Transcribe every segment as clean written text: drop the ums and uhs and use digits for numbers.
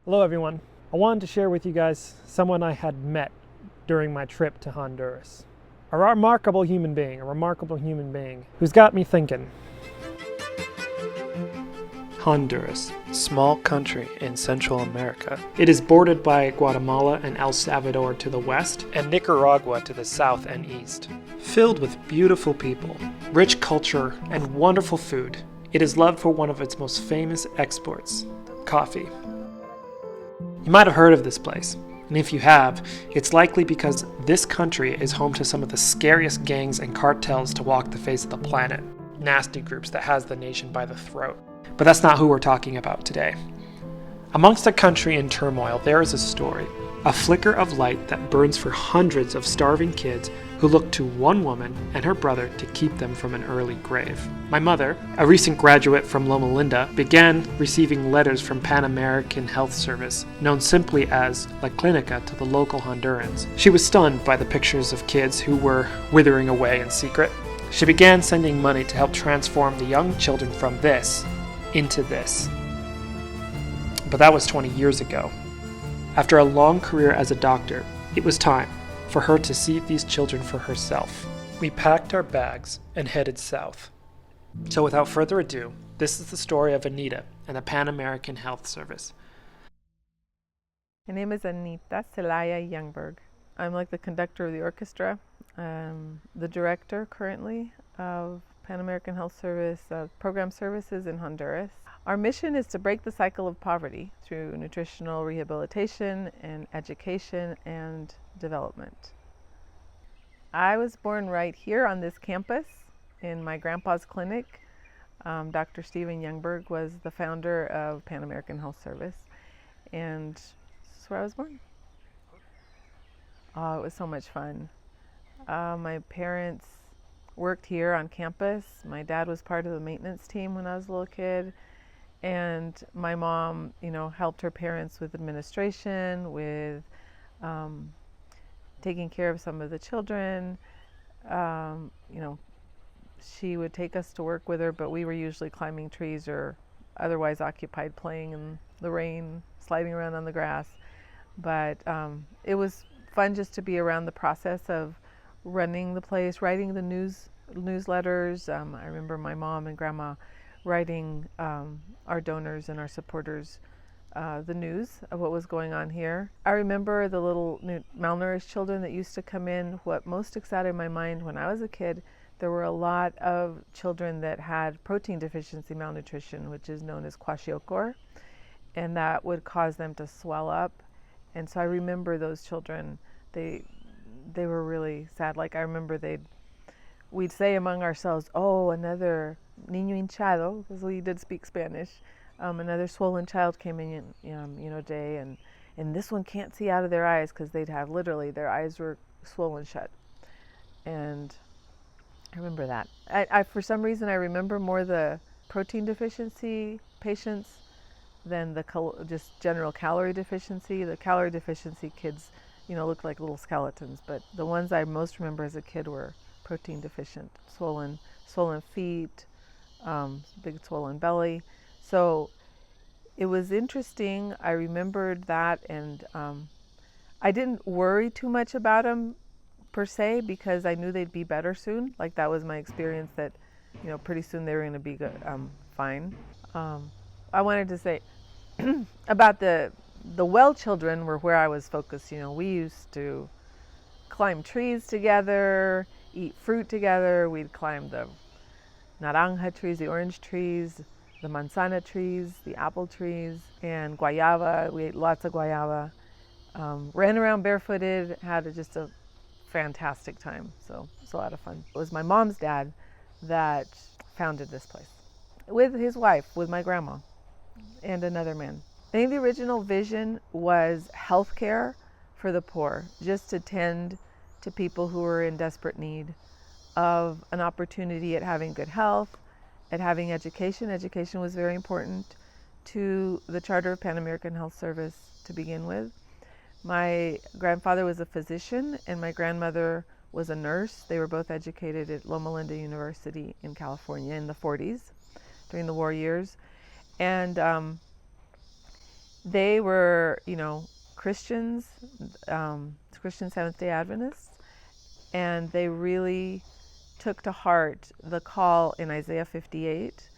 Hello everyone. I wanted to share with you guys someone I had met during my trip to Honduras. A remarkable human being who's got me thinking. Honduras, small country in Central America. It is bordered by Guatemala and El Salvador to the west and Nicaragua to the south and east. Filled with beautiful people, rich culture, and wonderful food, it is loved for one of its most famous exports, coffee. You might have heard of this place, and if you have, it's likely because this country is home to some of the scariest gangs and cartels to walk the face of the planet. Nasty groups that has the nation by the throat. But that's not who we're talking about today. Amongst a country in turmoil, there is a story, a flicker of light that burns for hundreds of starving kids who look to one woman and her brother to keep them from an early grave. My mother, a recent graduate from Loma Linda, began receiving letters from Pan American Health Service, known simply as La Clinica to the local Hondurans. She was stunned by the pictures of kids who were withering away in secret. She began sending money to help transform the young children from this into this. But that was 20 years ago. After a long career as a doctor, it was time for her to see these children for herself. We packed our bags and headed south. So without further ado, this is the story of Anita and the Pan American Health Service. My name is Anita Celaya Youngberg. I'm like the conductor of the orchestra, the director currently of Pan American Health Service program services in Honduras. Our mission is to break the cycle of poverty through nutritional rehabilitation and education and development. I was born right here on this campus in my grandpa's clinic. Dr. Stephen Youngberg was the founder of Pan American Health Service, and this is where I was born. Oh, it was so much fun. My parents worked here on campus. My dad was part of the maintenance team when I was a little kid. And my mom, helped her parents with administration, with taking care of some of the children. She would take us to work with her, but we were usually climbing trees or otherwise occupied playing in the rain, sliding around on the grass. But it was fun just to be around the process of running the place, writing the newsletters. I remember my mom and grandma writing our donors and our supporters the news of what was going on here. I remember the little malnourished children that used to come in. What most excited my mind when I was a kid, there were a lot of children that had protein deficiency malnutrition, which is known as kwashiorkor, and that would cause them to swell up. And so I remember those children, they were really sad. Like I remember we'd say among ourselves, oh, another niño hinchado, because we did speak Spanish. Another swollen child came in, day, and this one can't see out of their eyes because they'd have literally their eyes were swollen shut. And I remember that. I for some reason I remember more the protein deficiency patients than the just general calorie deficiency. The calorie deficiency kids, looked like little skeletons, but the ones I most remember as a kid were protein deficient, swollen feet, big swollen belly. So it was interesting. I remembered that, and I didn't worry too much about them per se because I knew they'd be better soon. Like that was my experience that, pretty soon they were going to be good, fine. I wanted to say about the well children were where I was focused. We used to climb trees together, eat fruit together. We'd climb the naranja trees, the orange trees, the manzana trees, the apple trees, and guayaba. We ate lots of guayaba. Ran around barefooted, had just a fantastic time. So it was a lot of fun. It was my mom's dad that founded this place with his wife, with my grandma, and another man. I think the original vision was healthcare for the poor, just to tend to people who were in desperate need of an opportunity at having good health, at having education. Education was very important to the Charter of Pan American Health Service to begin with. My grandfather was a physician and my grandmother was a nurse. They were both educated at Loma Linda University in California in the 40s during the war years. And They were, Christians, Christian Seventh Day Adventists, and they really took to heart the call in Isaiah 58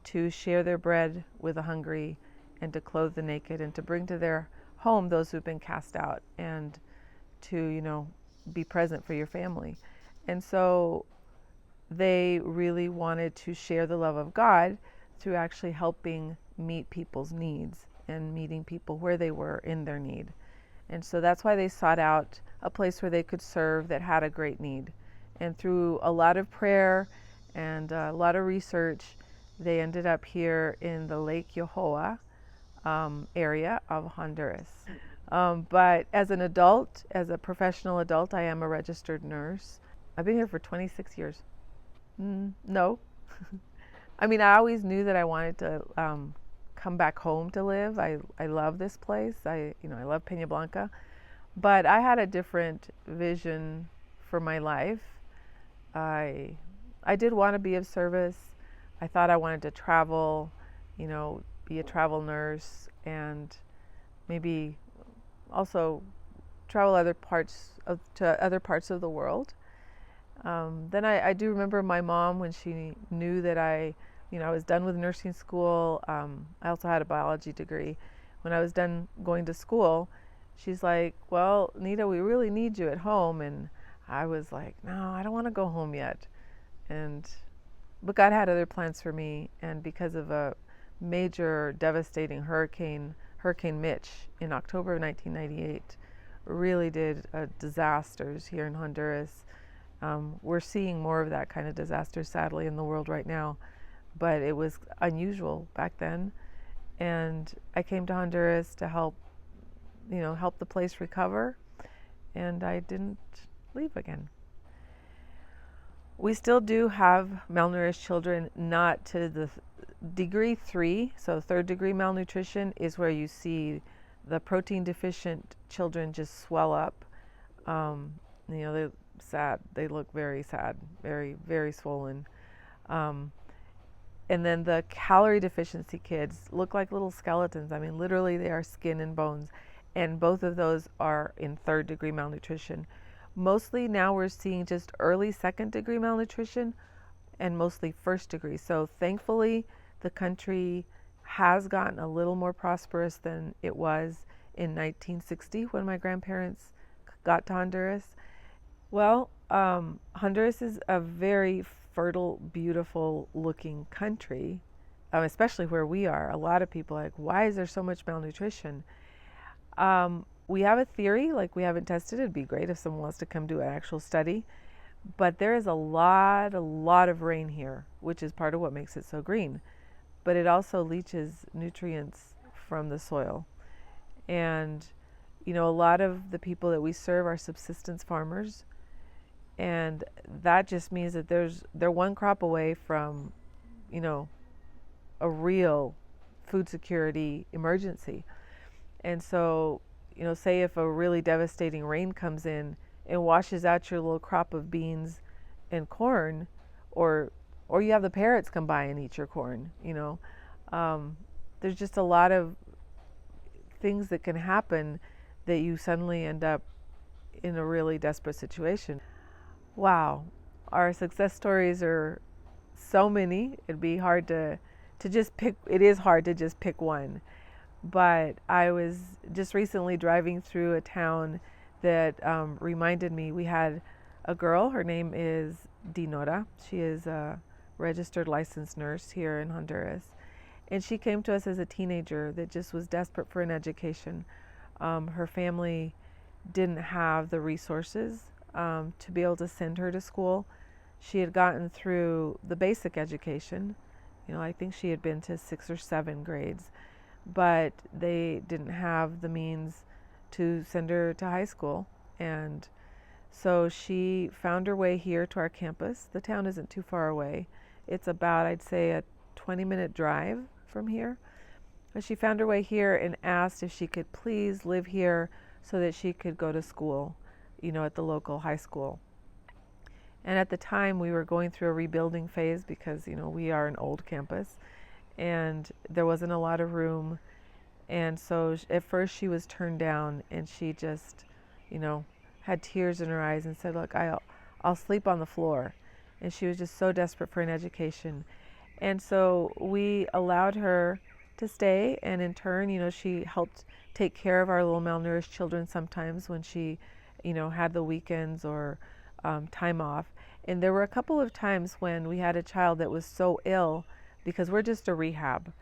to share their bread with the hungry and to clothe the naked and to bring to their home those who've been cast out and to, be present for your family. And so they really wanted to share the love of God through actually helping meet people's needs and meeting people where they were in their need. And so that's why they sought out a place where they could serve that had a great need. And through a lot of prayer and a lot of research, they ended up here in the Lake Yohoa area of Honduras. But as an adult, as a professional adult, I am a registered nurse. I've been here for 26 years. No. I mean, I always knew that I wanted to come back home to live. I love this place. I love Peña Blanca. But I had a different vision for my life. I did want to be of service. I thought I wanted to travel, be a travel nurse and maybe also travel to other parts of the world. Then I do remember my mom when she knew that I was done with nursing school. I also had a biology degree. When I was done going to school, she's like, "Well, Nita, we really need you at home." And I was like, "No, I don't want to go home yet." But God had other plans for me, and because of a major devastating Hurricane Mitch in October of 1998 really did disasters here in Honduras. We're seeing more of that kind of disaster, sadly, in the world right now, but it was unusual back then. And I came to Honduras to help the place recover, and I didn't leave again. We still do have malnourished children, not to the degree 3, so third degree malnutrition is where you see the protein deficient children just swell up. They're sad. They look very sad, very, very swollen. And then the calorie deficiency kids look like little skeletons. I mean, literally they are skin and bones. And both of those are in third degree malnutrition. Mostly now we're seeing just early second degree malnutrition and mostly first degree. So thankfully, the country has gotten a little more prosperous than it was in 1960 when my grandparents got to Honduras. Well, Honduras is a very fertile, beautiful looking country, especially where we are. A lot of people are like, why is there so much malnutrition? We have a theory, like we haven't tested it. It'd be great if someone wants to come do an actual study. But there is a lot of rain here, which is part of what makes it so green. But it also leaches nutrients from the soil. And, a lot of the people that we serve are subsistence farmers. And that just means that they're one crop away from, a real food security emergency. And so, say if a really devastating rain comes in and washes out your little crop of beans and corn, or you have the parrots come by and eat your corn, there's just a lot of things that can happen that you suddenly end up in a really desperate situation. Wow, our success stories are so many. It'd be hard to just pick. It is hard to just pick one. But I was just recently driving through a town that reminded me. We had a girl. Her name is Dinora. She is a registered licensed nurse here in Honduras. And she came to us as a teenager that just was desperate for an education. Her family didn't have the resources to be able to send her to school. She had gotten through the basic education. I think she had been to 6 or 7 grades. But they didn't have the means to send her to high school. And so she found her way here to our campus. The town isn't too far away. It's about, I'd say, a 20-minute drive from here. But she found her way here and asked if she could please live here so that she could go to school, at the local high school. And at the time, we were going through a rebuilding phase because, we are an old campus. And there wasn't a lot of room. And so at first she was turned down, and she just, had tears in her eyes and said, look, I'll sleep on the floor. And she was just so desperate for an education. And so we allowed her to stay, and in turn, she helped take care of our little malnourished children sometimes when she, had the weekends or time off. And there were a couple of times when we had a child that was so ill, because we're just a rehab.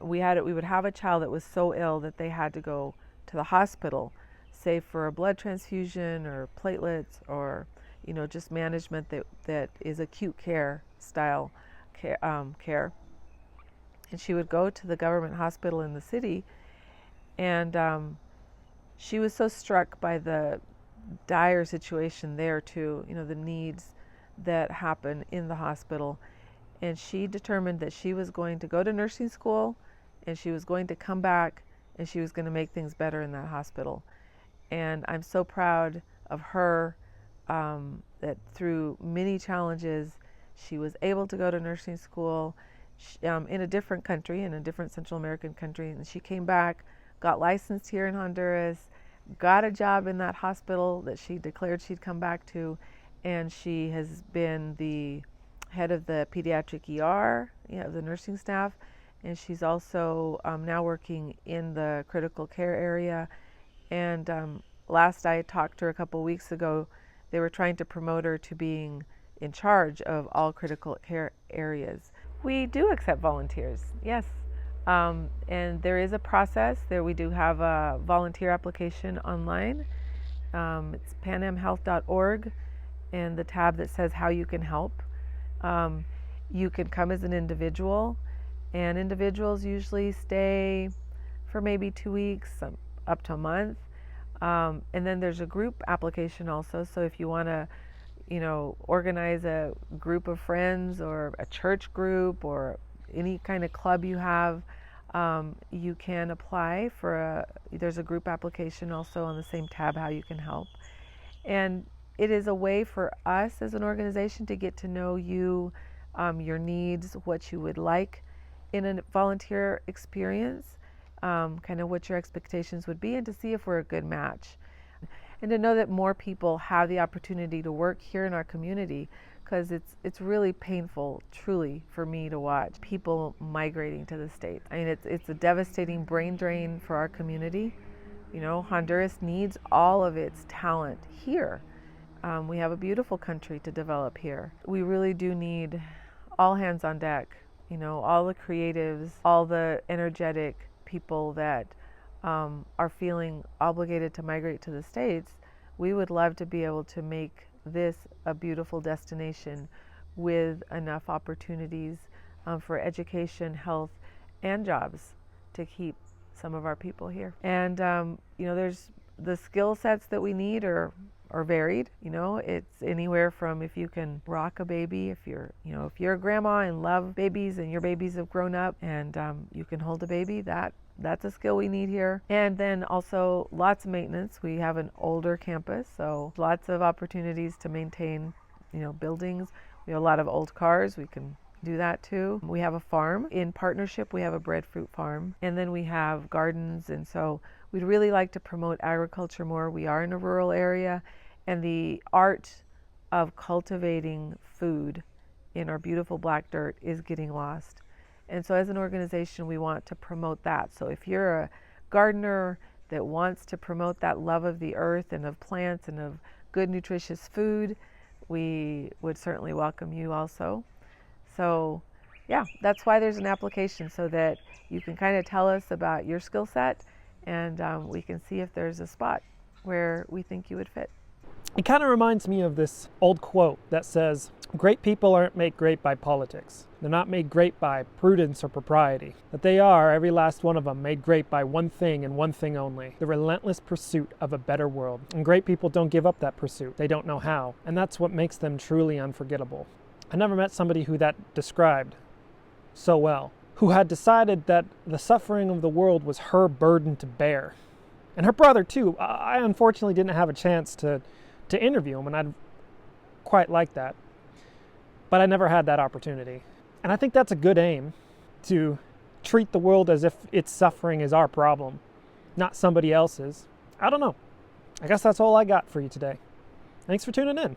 We would have a child that was so ill that they had to go to the hospital, say for a blood transfusion or platelets or just management that is acute care style care. And she would go to the government hospital in the city, and she was so struck by the dire situation there too, the needs that happen in the hospital. And she determined that she was going to go to nursing school, and she was going to come back, and she was going to make things better in that hospital. And I'm so proud of her that through many challenges, she was able to go to nursing school in a different country, in a different Central American country. And she came back, got licensed here in Honduras, got a job in that hospital that she declared she'd come back to, and she has been the head of the pediatric ER, the nursing staff, and she's also now working in the critical care area. And last I talked to her a couple of weeks ago, they were trying to promote her to being in charge of all critical care areas. We do accept volunteers, yes. And there is a process. There we do have a volunteer application online. It's panamhealth.org, and the tab that says how you can help. You can come as an individual, and individuals usually stay for maybe 2 weeks, up to a month. And then there's a group application also. So if you want to, organize a group of friends or a church group or any kind of club you have, you can apply for there's a group application also on the same tab, how you can help. And it is a way for us as an organization to get to know you, your needs, what you would like in a volunteer experience, kind of what your expectations would be, and to see if we're a good match. And to know that more people have the opportunity to work here in our community, because it's really painful, truly, for me to watch people migrating to the States. I mean, it's a devastating brain drain for our community. Honduras needs all of its talent here. We have a beautiful country to develop here. We really do need all hands on deck, all the creatives, all the energetic people that are feeling obligated to migrate to the States. We would love to be able to make this a beautiful destination with enough opportunities for education, health, and jobs to keep some of our people here. And there's the skill sets that we need are varied. It's anywhere from if you can rock a baby, if you're a grandma and love babies and your babies have grown up and you can hold a baby, that's a skill we need here. And then also lots of maintenance. We have an older campus, so lots of opportunities to maintain, buildings. We have a lot of old cars. We can do that too. We have a farm. In partnership, we have a breadfruit farm. And then we have gardens. And so we'd really like to promote agriculture more. We are in a rural area, and the art of cultivating food in our beautiful black dirt is getting lost. And so as an organization, we want to promote that. So if you're a gardener that wants to promote that love of the earth and of plants and of good, nutritious food, we would certainly welcome you also. So yeah, that's why there's an application, so that you can kind of tell us about your skill set, and we can see if there's a spot where we think you would fit. It kind of reminds me of this old quote that says, great people aren't made great by politics. They're not made great by prudence or propriety. That they are, every last one of them, made great by one thing and one thing only, the relentless pursuit of a better world. And great people don't give up that pursuit. They don't know how. And that's what makes them truly unforgettable. I never met somebody who that described so well, who had decided that the suffering of the world was her burden to bear. And her brother too. I unfortunately didn't have a chance to interview him, and I'd quite like that. But I never had that opportunity. And I think that's a good aim, to treat the world as if its suffering is our problem, not somebody else's. I don't know. I guess that's all I got for you today. Thanks for tuning in.